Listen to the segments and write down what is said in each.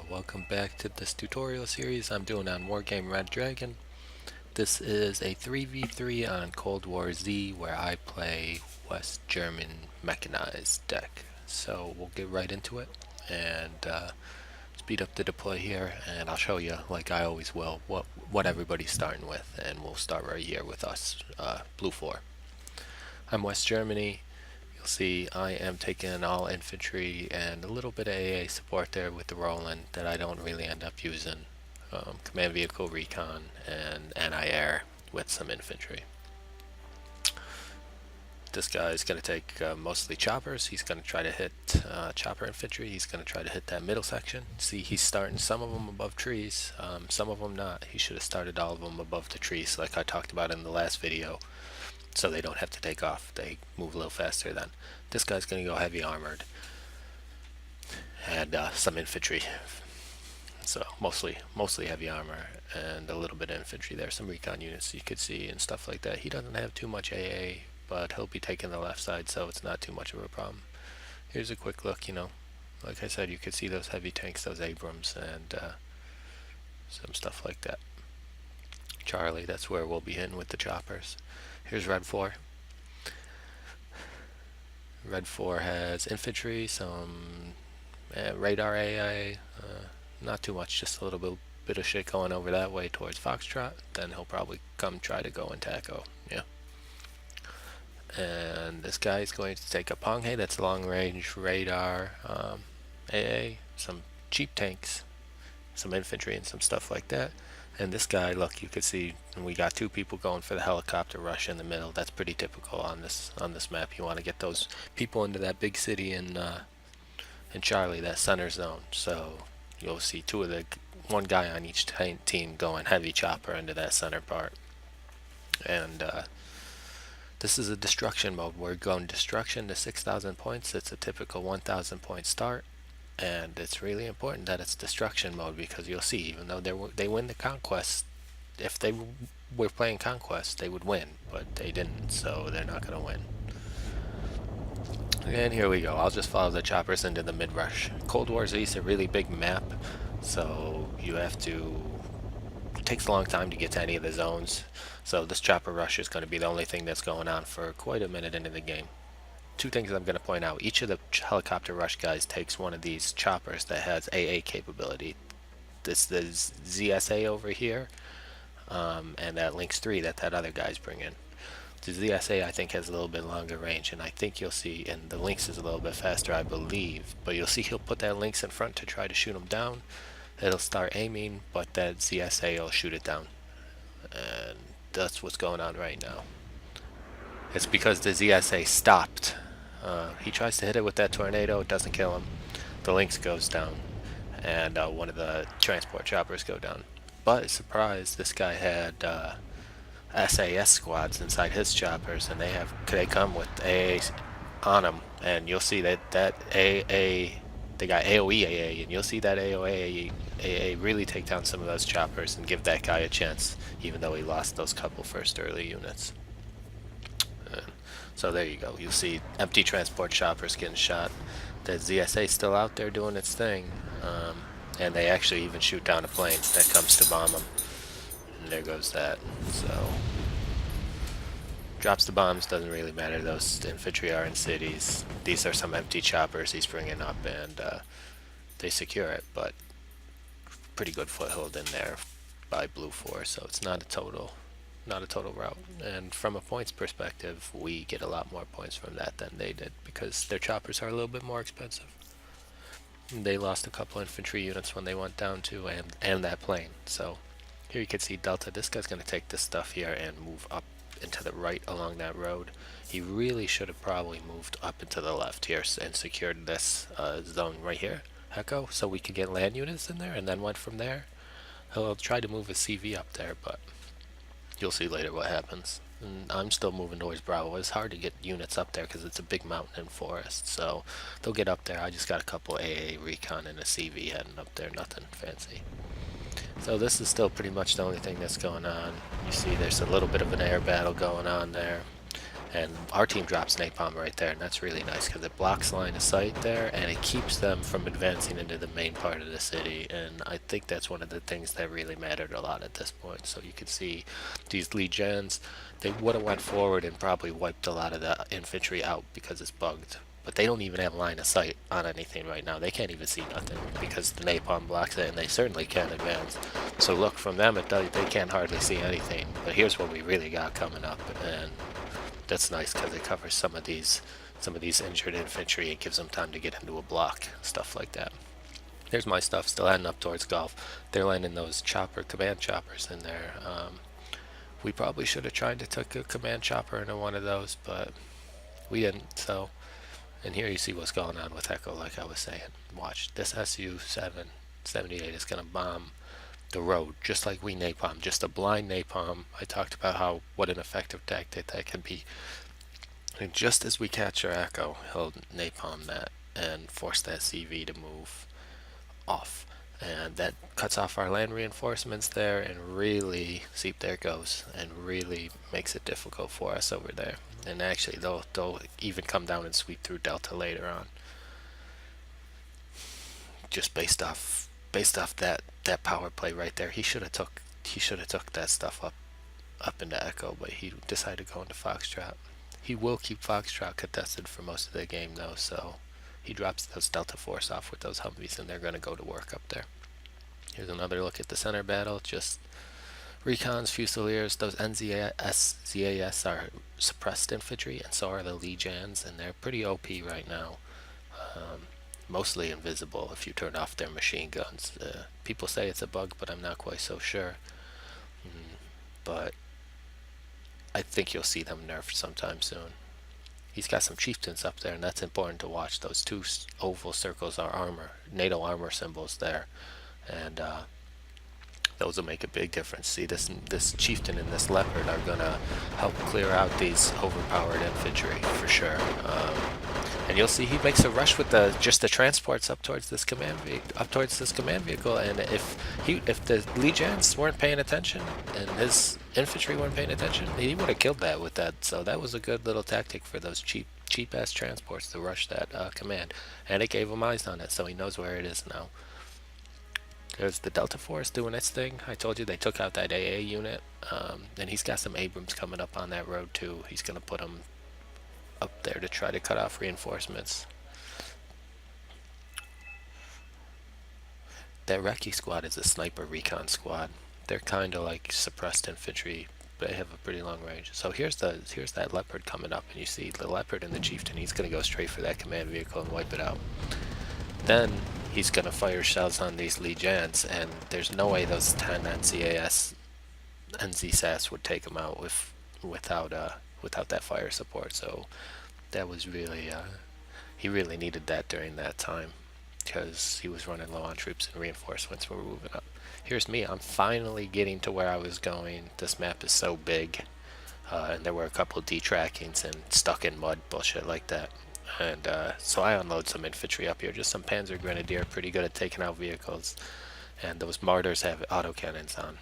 welcome back to this tutorial series I'm doing on Wargame Red Dragon. This is a 3v3 on Cold War Z where I play West German Mechanized deck. So we'll get right into it and speed up the deploy here, and I'll show you, like I always will, what everybody's starting with, and we'll start right here with us, Blue 4. I'm West Germany. You'll see I am taking all infantry and a little bit of AA support there with the Roland that I don't really end up using. Command vehicle recon and anti-air with some infantry. This guy is going to take mostly choppers. He's going to try to hit chopper infantry. He's going to try to hit that middle section. See, he's starting some of them above trees, some of them not. He should have started all of them above the trees like I talked about in the last video, so they don't have to take off. They move a little faster then. This guy's going to go heavy armored and some infantry. So mostly heavy armor and a little bit of infantry there. Some recon units you could see and stuff like that. He doesn't have too much AA, but he'll be taking the left side, so it's not too much of a problem. Here's a quick look, like I said, you could see those heavy tanks, those Abrams, and some stuff like that. Charlie, that's where we'll be hitting with the choppers. Here's redfor. Redfor has infantry, some radar AA, not too much, just a little bit of shit going over that way towards Foxtrot. Then he'll probably come try to go in Taco. Yeah. And this guy is going to take a Ponghe, that's long range radar, AA, some cheap tanks, some infantry and some stuff like that. And this guy, look, you could see we got two people going for the helicopter rush in the middle. That's pretty typical on this map. You want to get those people into that big city in Charlie, that center zone. So you'll see one guy on each team going heavy chopper into that center part. And this is a destruction mode. We're going destruction to 6,000 points. It's a typical 1,000 point start. And it's really important that it's destruction mode, because you'll see, even though they win the conquest, if they were playing conquest, they would win, but they didn't, so they're not going to win. And here we go. I'll just follow the choppers into the mid-rush. Cold War Z is a really big map, so it takes a long time to get to any of the zones. So this chopper rush is going to be the only thing that's going on for quite a minute into the game. Two things I'm going to point out. Each of the helicopter rush guys takes one of these choppers that has AA capability. This is ZSA over here, and that Lynx 3 that other guy's bringing. The ZSA I think has a little bit longer range, and I think you'll see, and the Lynx is a little bit faster I believe, but you'll see he'll put that Lynx in front to try to shoot him down. It'll start aiming, but that ZSA will shoot it down. And that's what's going on right now. It's because the ZSA stopped. He tries to hit it with that tornado, it doesn't kill him. The Lynx goes down, and one of the transport choppers go down. But surprise, this guy had SAS squads inside his choppers, and they come with AA on them, and you'll see that AA, they got AOE AA, and you'll see that AOE AA really take down some of those choppers and give that guy a chance, even though he lost those couple first early units. So there you go. You'll see empty transport choppers getting shot. The ZSA still out there doing its thing, and they actually even shoot down a plane that comes to bomb them. And there goes that. So drops the bombs, doesn't really matter. Those infantry are in cities. These are some empty choppers he's bringing up, and they secure it, but pretty good foothold in there by Blue 4, so it's not a total rout. And from a points perspective, we get a lot more points from that than they did, because their choppers are a little bit more expensive. They lost a couple infantry units when they went down to, and that plane. So here you can see Delta. This guy's going to take this stuff here and move up into the right along that road. He really should have probably moved up into the left here and secured this zone right here, Echo, so we could get land units in there, and then went from there. He'll try to move a CV up there, but you'll see later what happens. And I'm still moving towards Bravo. It's hard to get units up there because it's a big mountain and forest, so they'll get up there. I just got a couple AA recon and a CV heading up there, nothing fancy. So this is still pretty much the only thing that's going on. You see there's a little bit of an air battle going on there. And our team drops napalm right there, and that's really nice because it blocks line of sight there, and it keeps them from advancing into the main part of the city. And I think that's one of the things that really mattered a lot at this point. So you can see these legions, they would have went forward and probably wiped a lot of the infantry out because it's bugged. But they don't even have line of sight on anything right now. They can't even see nothing because the napalm blocks it, and they certainly can't advance. So look, from them, they can't hardly see anything. But here's what we really got coming up, and that's nice because it covers some of these injured infantry. It gives them time to get into a block, stuff like that. There's my stuff still heading up towards Gulf. They're landing those command choppers in there. We probably should have tried to take a command chopper into one of those, but we didn't. So, and here you see what's going on with Echo, like I was saying. Watch, this Su-78 is going to bomb the road, just like we napalm, just a blind napalm. I talked about what an effective tactic that can be. And just as we catch our Echo, he'll napalm that and force that CV to move off. And that cuts off our land reinforcements there, and really, see, there it goes, and really makes it difficult for us over there. And actually, they'll even come down and sweep through Delta later on, just based off that power play right there. He should have took that stuff up into Echo, but he decided to go into Foxtrot. He will keep Foxtrot contested for most of the game though, so he drops those Delta Force off with those Humvees, and they're going to go to work up there. Here's another look at the center battle. Just recons, fusiliers, those NZAS are suppressed infantry, and so are the Legions, and they're pretty OP right now. Mostly invisible if you turn off their machine guns. People say it's a bug, but I'm not quite so sure. But I think you'll see them nerfed sometime soon. He's got some chieftains up there, and that's important to watch. Those two oval circles are armor, NATO armor symbols there, and those will make a big difference. See, this chieftain and this leopard are gonna help clear out these overpowered infantry for sure. And you'll see he makes a rush with just the transports up towards this command vehicle. And if the legions weren't paying attention and his infantry weren't paying attention, he would have killed that with that. So that was a good little tactic for those cheap ass transports to rush that command, and it gave him eyes on it, so he knows where it is now. There's the Delta Force doing its thing. I told you they took out that AA unit, and he's got some Abrams coming up on that road too. He's gonna put them up there to try to cut off reinforcements. That Recce squad is a sniper recon squad. They're kind of like suppressed infantry, but they have a pretty long range. So here's that leopard coming up, and you see the leopard and the chieftain. He's gonna go straight for that command vehicle and wipe it out. Then he's gonna fire shells on these legions, and there's no way those 10 NZSAS would take him out without that fire support. So that was really he really needed that during that time, because he was running low on troops and reinforcements were moving up. Here's me. I'm finally getting to where I was going. This map is so big, and there were a couple of detrackings and stuck in mud bullshit like that. And so I unload some infantry up here, just some Panzer Grenadier, pretty good at taking out vehicles. And those mortars have autocannons on.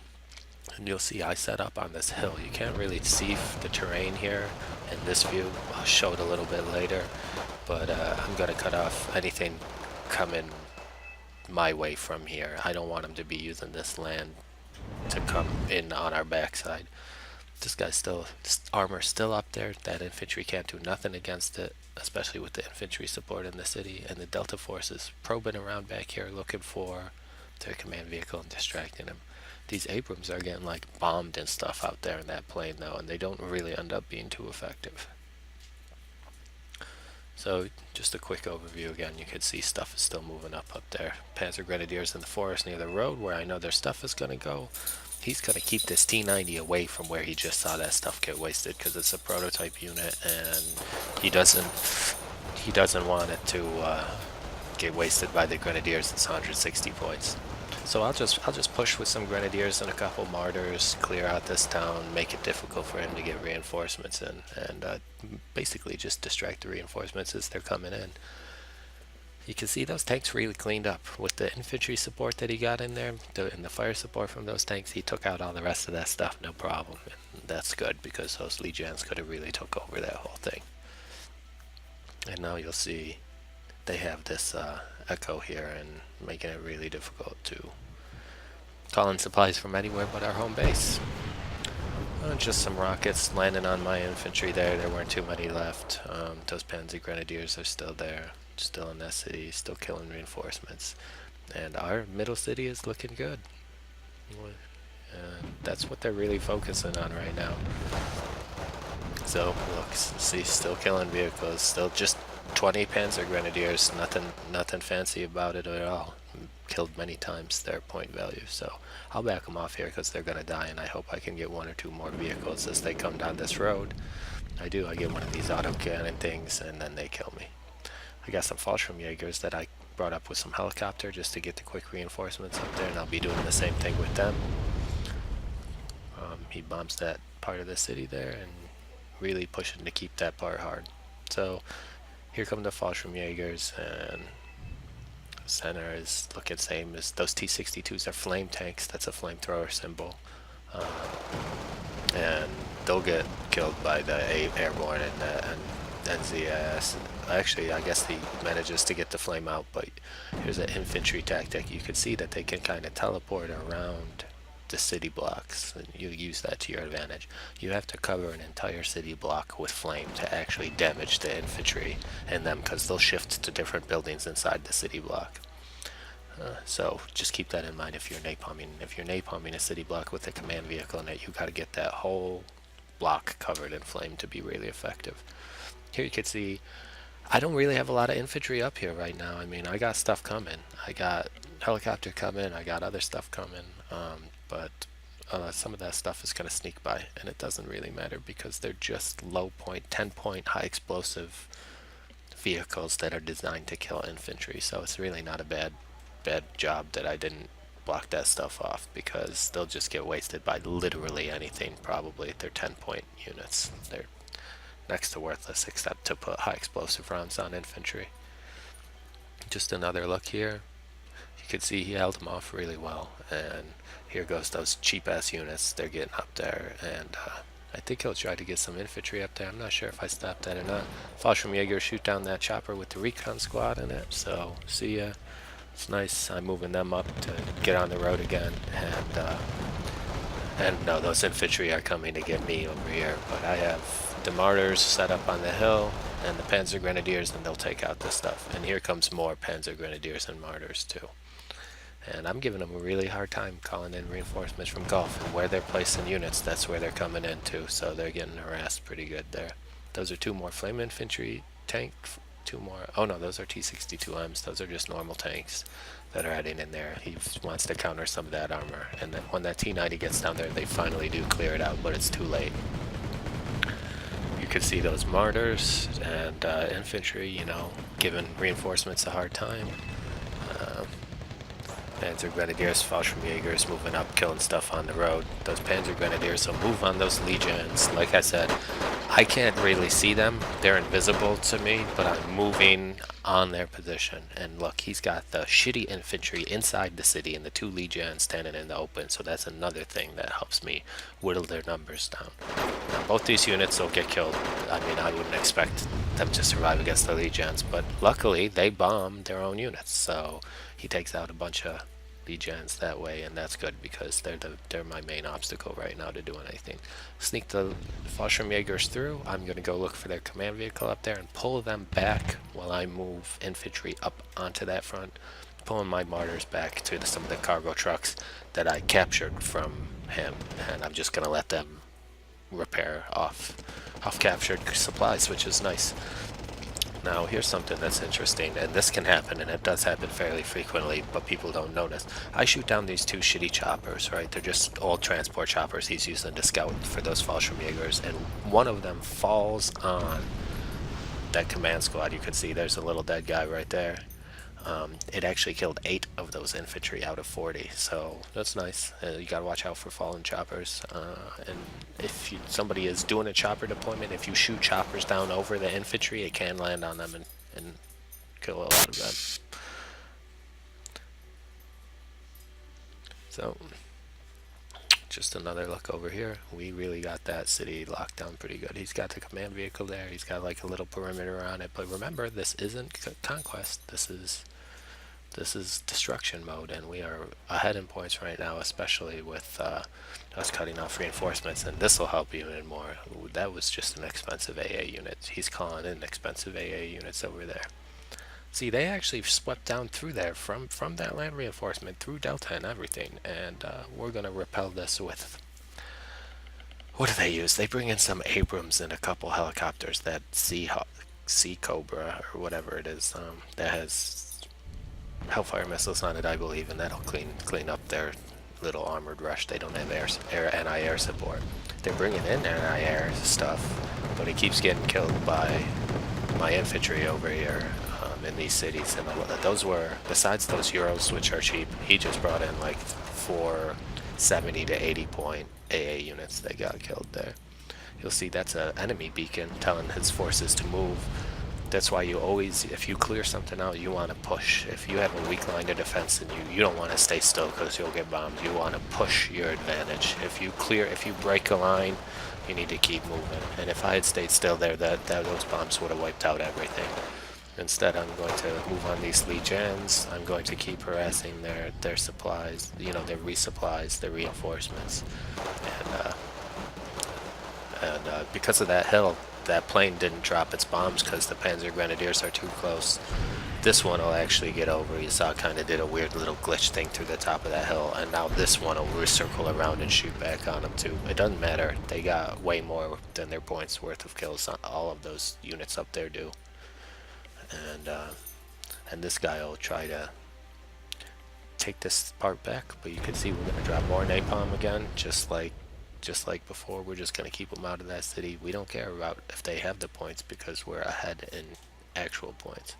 And you'll see I set up on this hill. You can't really see the terrain here in this view. I'll show it a little bit later. But I'm going to cut off anything coming my way from here. I don't want them to be using this land to come in on our backside. This guy's armor's still up there. That infantry can't do nothing against it, especially with the infantry support in the city. And the Delta forces probing around back here looking for their command vehicle and distracting him. These Abrams are getting like bombed and stuff out there in that plane though, and they don't really end up being too effective. So just a quick overview again. You can see stuff is still moving up there. Panzer Grenadiers in the forest near the road where I know their stuff is going to go. He's going to keep this T-90 away from where he just saw that stuff get wasted, because it's a prototype unit and he doesn't want it to get wasted by the Grenadiers. It's 160 points. So I'll just push with some Grenadiers and a couple Martyrs, clear out this town, make it difficult for him to get reinforcements in, and basically just distract the reinforcements as they're coming in. You can see those tanks really cleaned up. With the infantry support that he got in there, and the fire support from those tanks, he took out all the rest of that stuff, no problem. And that's good, because those legions could have really took over that whole thing. And now you'll see they have this echo here, and making it really difficult to call in supplies from anywhere but our home base. Just some rockets landing on my infantry there. There weren't too many left. Those Panzer Grenadiers are still there, still in that city, still killing reinforcements. And our middle city is looking good. That's what they're really focusing on right now. So, look, see, still killing vehicles, still just 20 Panzer Grenadiers, nothing fancy about it at all. Killed many times their point value, so I'll back them off here because they're going to die, and I hope I can get one or two more vehicles as they come down this road. I get one of these autocannon things, and then they kill me. I got some Fallschirmjägers that I brought up with some helicopter just to get the quick reinforcements up there, and I'll be doing the same thing with them. He bombs that part of the city there, and really pushing to keep that part hard. So here come the Fallschirmjägers, and center is looking same as those T-62s are flame tanks. That's a flamethrower symbol, and they'll get killed by the airborne and NZS. Actually, I guess he manages to get the flame out, but here's an infantry tactic. You can see that they can kind of teleport around the city blocks, and you use that to your advantage. You have to cover an entire city block with flame to actually damage the infantry and them, because they'll shift to different buildings inside the city block. So just keep that in mind if you're napalming. If you're napalming a city block with a command vehicle in it, you got to get that whole block covered in flame to be really effective. Here you can see I don't really have a lot of infantry up here right now. I mean, I got stuff coming. I got helicopter coming. I got other stuff coming. But some of that stuff is going to sneak by, and it doesn't really matter because they're just low point, 10-point high explosive vehicles that are designed to kill infantry. So it's really not a bad job that I didn't block that stuff off, because they'll just get wasted by literally anything. Probably they're 10-point units. They're next to worthless except to put high explosive rounds on infantry. Just another look here. You can see he held them off really well, and here goes those cheap ass units. They're getting up there, and I think he'll try to get some infantry up there. I'm not sure if I stopped that or not. Fallschirmjäger shoot down that chopper with the recon squad in it, so see ya. It's nice. I'm moving them up to get on the road again, and no, those infantry are coming to get me over here, but I have the martyrs set up on the hill and the Panzer Grenadiers, and they'll take out this stuff. And here comes more Panzer Grenadiers and martyrs too. And I'm giving them a really hard time calling in reinforcements from Gulf, and where they're placing units, that's where they're coming into, so they're getting harassed pretty good there. Those are two more flame infantry tank, two more, oh no, those are T-62Ms, those are just normal tanks that are heading in there. He wants to counter some of that armor, and then when that T-90 gets down there, they finally do clear it out, but it's too late. You can see those martyrs and infantry, you know, giving reinforcements a hard time. Panzer Grenadiers, Fallschirmjägers moving up, killing stuff on the road. Those Panzer Grenadiers will move on those legions. Like I said, I can't really see them. They're invisible to me, but I'm moving on their position. And look, he's got the shitty infantry inside the city and the two legions standing in the open, so that's another thing that helps me whittle their numbers down. Now, both these units will get killed. I mean, I wouldn't expect them to survive against the legions, but luckily they bomb their own units, so he takes out a bunch of legions that way, and that's good because they're my main obstacle right now to doing anything. Sneak the Fallschirmjägers through. I'm going to go look for their command vehicle up there and pull them back while I move infantry up onto that front, pulling my martyrs back to some of the cargo trucks that I captured from him, and I'm just going to let them repair off captured supplies, which is nice. Now, here's something that's interesting, and this can happen, and it does happen fairly frequently, but people don't notice. I shoot down these two shitty choppers, right? They're just old transport choppers he's using to scout for those Fallschirmjägers, and one of them falls on that command squad. You can see there's a little dead guy right there. It actually killed 8 of those infantry out of 40, so that's nice. You gotta watch out for fallen choppers, and if somebody is doing a chopper deployment, if you shoot choppers down over the infantry, it can land on them and kill a lot of them. So, just another look over here. We really got that city locked down pretty good. He's got the command vehicle there. He's got like a little perimeter around it. But remember, this isn't conquest. This is destruction mode, and we are ahead in points right now, especially with us cutting off reinforcements, and this will help even more. That was just an expensive AA unit. He's calling in expensive AA units over there. See, they actually swept down through there from that land reinforcement through Delta and everything, and we're going to repel this with... What do they use? They bring in some Abrams and a couple helicopters, that Sea Cobra, or whatever it is, that has Hellfire missiles on it, I believe, and that'll clean up their little armored rush. They don't have anti-air support. They're bringing in anti-air stuff, but it keeps getting killed by my infantry over here in these cities. And those were, besides those Euros, which are cheap, he just brought in like 470 to 80 point AA units that got killed there. You'll see that's an enemy beacon telling his forces to move. That's why you always, if you clear something out, you want to push. If you have a weak line of defense and you don't want to stay still because you'll get bombed, you want to push your advantage. If you break a line, you need to keep moving. And if I had stayed still there, those bombs would have wiped out everything. Instead, I'm going to move on these legions. I'm going to keep harassing their supplies, their resupplies, their reinforcements. And because of that hill, that plane didn't drop its bombs because the Panzer Grenadiers are too close. This one will actually get over. You saw it kind of did a weird little glitch thing through the top of that hill, and now this one will recircle around and shoot back on them too. It doesn't matter. They got way more than their points worth of kills. All of those units up there do. And this guy will try to take this part back, but you can see we're going to drop more napalm again, just like before. We're just going to keep them out of that city. We don't care about if they have the points because we're ahead in actual points.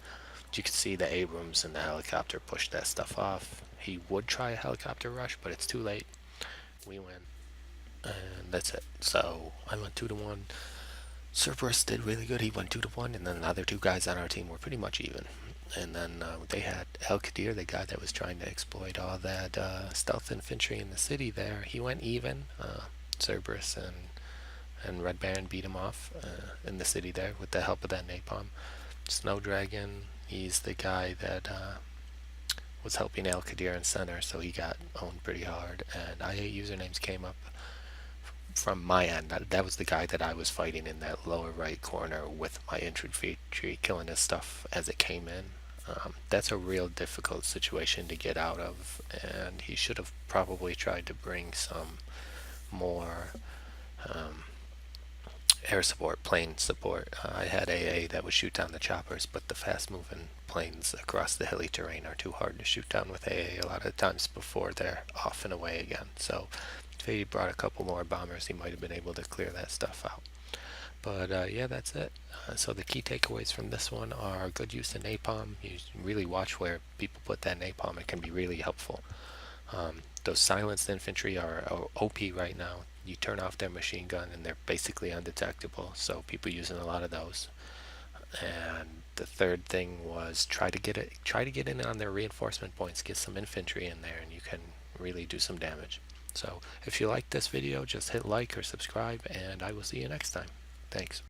You can see the Abrams and the helicopter push that stuff off. He would try a helicopter rush, but it's too late. We win. And that's it. So I went 2-1. Cerberus did really good. He went 2-1, and then the other two guys on our team were pretty much even. And then they had El Qadir, the guy that was trying to exploit all that stealth infantry in the city there. He went even. Cerberus and Red Baron beat him off in the city there with the help of that napalm. Snow Dragon, he's the guy that was helping El Qadir in center, so he got owned pretty hard. And I8 usernames came up from my end. That was the guy that I was fighting in that lower right corner with my infantry, killing his stuff as it came in. That's a real difficult situation to get out of, and he should have probably tried to bring some more air support, plane support. I had AA that would shoot down the choppers, but the fast-moving planes across the hilly terrain are too hard to shoot down with AA a lot of times before they're off and away again. So if he brought a couple more bombers, he might have been able to clear that stuff out. But yeah, that's it. So the key takeaways from this one are good use of napalm. You really watch where people put that napalm. It can be really helpful. Those silenced infantry are OP right now. You turn off their machine gun and they're basically undetectable. So people using a lot of those. And the third thing was try to get in on their reinforcement points. Get some infantry in there, and you can really do some damage. So if you like this video, just hit like or subscribe, and I will see you next time. Thanks.